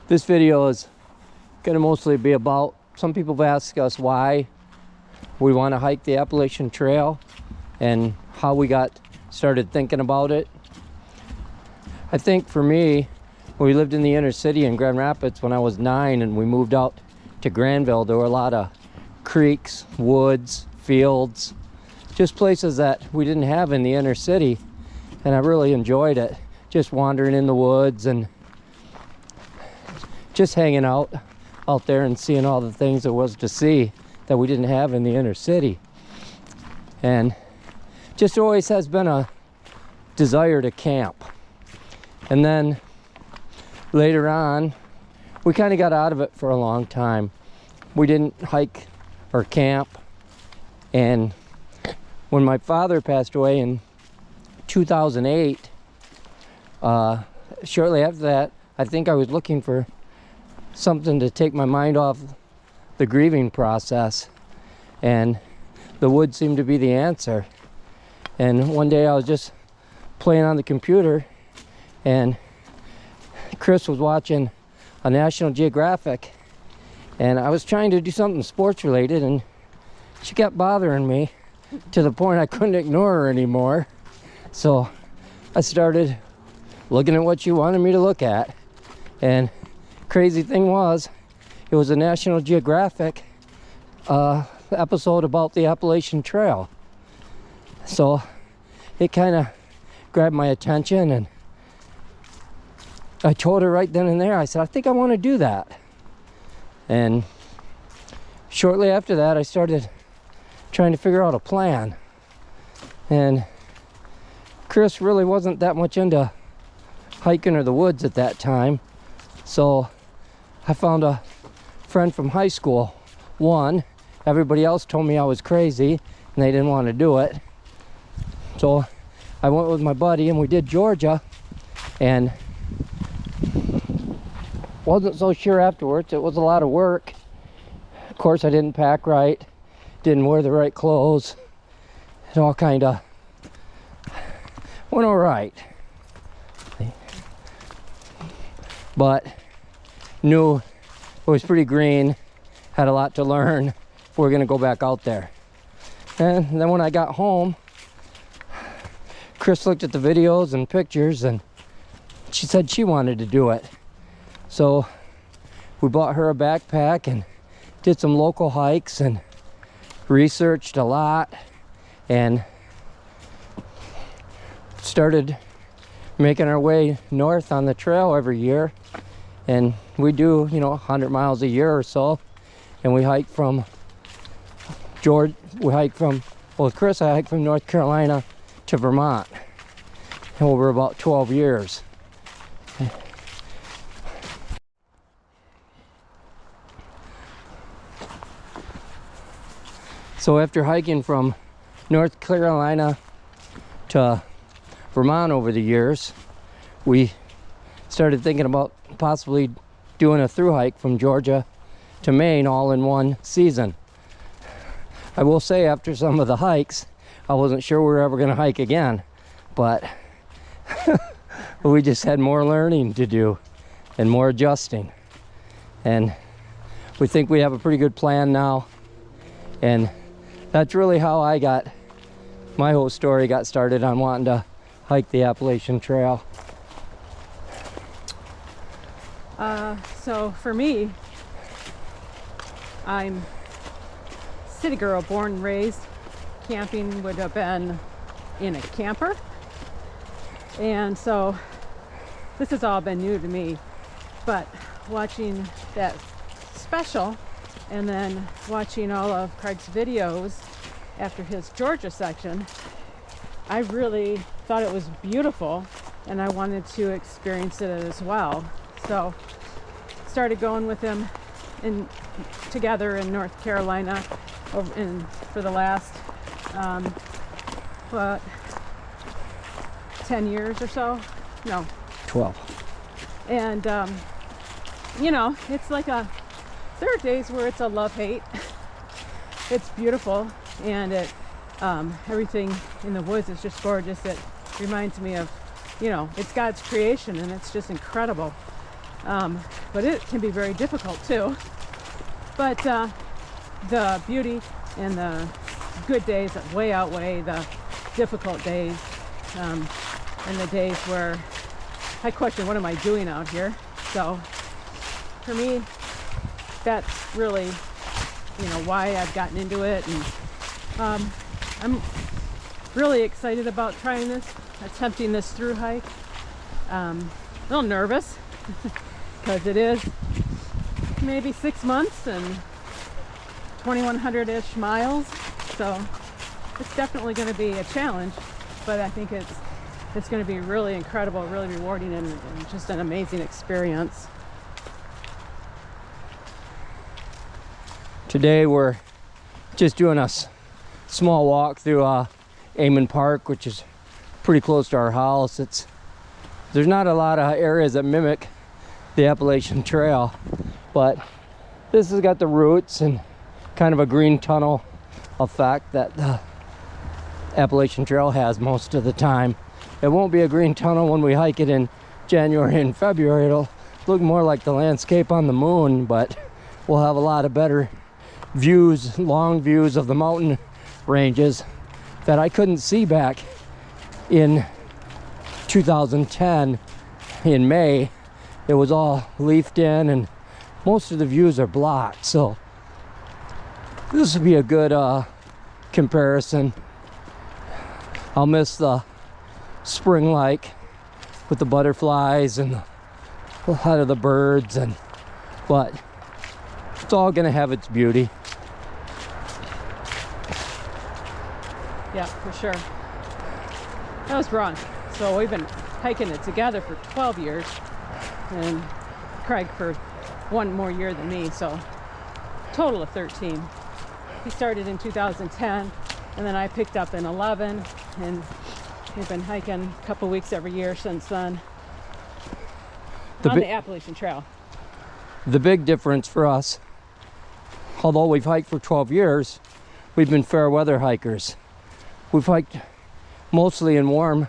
This video is going to mostly be about, some people have asked us why we want to hike the Appalachian Trail and how we got started thinking about it. I think for me, we lived in the inner city in Grand Rapids when I was 9 and we moved out to Granville. There were a lot of creeks, woods, fields, just places that we didn't have in the inner city, and I really enjoyed it. Just wandering in the woods and just hanging out there and seeing all the things there was to see that we didn't have in the inner city. And just always has been a desire to camp. And then later on, we kind of got out of it for a long time. We didn't hike or camp. And when my father passed away in 2008, shortly after that, I think I was looking for something to take my mind off the grieving process, and the woods seemed to be the answer. And one day I was just playing on the computer, and Chris was watching a National Geographic, and I was trying to do something sports related, and she kept bothering me to the point I couldn't ignore her anymore. So I started looking at what she wanted me to look at, and crazy thing was, it was a National Geographic episode about the Appalachian Trail. So it kind of grabbed my attention, and I told her right then and there, I said, I think I want to do that. And shortly after that, I started trying to figure out a plan. And Chris really wasn't that much into hiking or the woods at that time. So I found a friend from high school. One, everybody else told me I was crazy and they didn't want to do it. So I went with my buddy and we did Georgia, and wasn't so sure afterwards. It was a lot of work. Of course, I didn't pack right, didn't wear the right clothes. It all kind of went all right. But knew it was pretty green, had a lot to learn if we're gonna go back out there. And then when I got home, Chris looked at the videos and pictures, and she said she wanted to do it. So we bought her a backpack and did some local hikes and researched a lot and started making our way north on the trail every year. And we do, 100 miles a year or so. And we hike from with Chris, I hiked from North Carolina to Vermont over about 12 years. So after hiking from North Carolina to Vermont over the years, we started thinking about possibly doing a thru hike from Georgia to Maine all in one season. I will say, after some of the hikes, I wasn't sure we were ever going to hike again, but we just had more learning to do and more adjusting. And we think we have a pretty good plan now. And that's really how my whole story got started on wanting to hike the Appalachian Trail. So for me, I'm city girl, born and raised. Camping would have been in a camper. And so this has all been new to me. But watching that special and then watching all of Craig's videos after his Georgia section, I really thought it was beautiful and I wanted to experience it as well. So started going with him together in North Carolina for the last 10 years or so. No, 12. And it's like there are days where it's a love-hate. It's beautiful, and everything in the woods is just gorgeous. It reminds me of, it's God's creation, and it's just incredible. but it can be very difficult too. But the beauty and the good days way outweigh the difficult days, and the days where I question, what am I doing out here? So for me, that's really, why I've gotten into it. And I'm really excited about trying this, attempting this through hike. A little nervous because it is maybe 6 months and 2,100-ish miles. So it's definitely going to be a challenge, but I think it's going to be really incredible, really rewarding, and just an amazing experience. Today we're just doing a small walk through Amon Park, which is pretty close to our house. There's not a lot of areas that mimic the Appalachian Trail, but this has got the roots and kind of a green tunnel effect that the Appalachian Trail has most of the time. It won't be a green tunnel when we hike it in January and February. It'll look more like the landscape on the moon, but we'll have a lot of better views, long views of the mountain ranges that I couldn't see back in 2010 in May. It was all leafed in and most of the views are blocked, so this would be a good comparison. I'll miss the spring like with the butterflies and a lot of the birds, but it's all gonna have its beauty. Yeah, for sure. I was wrong. So we've been hiking it together for 12 years, and Craig for 1 more year than me, so total of 13. He started in 2010, and then I picked up in 11, and we've been hiking a couple weeks every year since then on the Appalachian Trail. The big difference for us, although we've hiked for 12 years, we've been fair weather hikers. We've hiked mostly in warm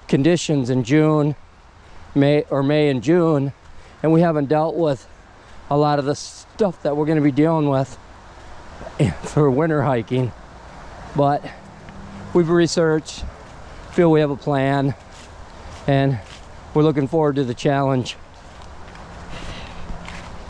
conditions in May and June, and we haven't dealt with a lot of the stuff that we're going to be dealing with for winter hiking. But we've researched, feel we have a plan, and we're looking forward to the challenge.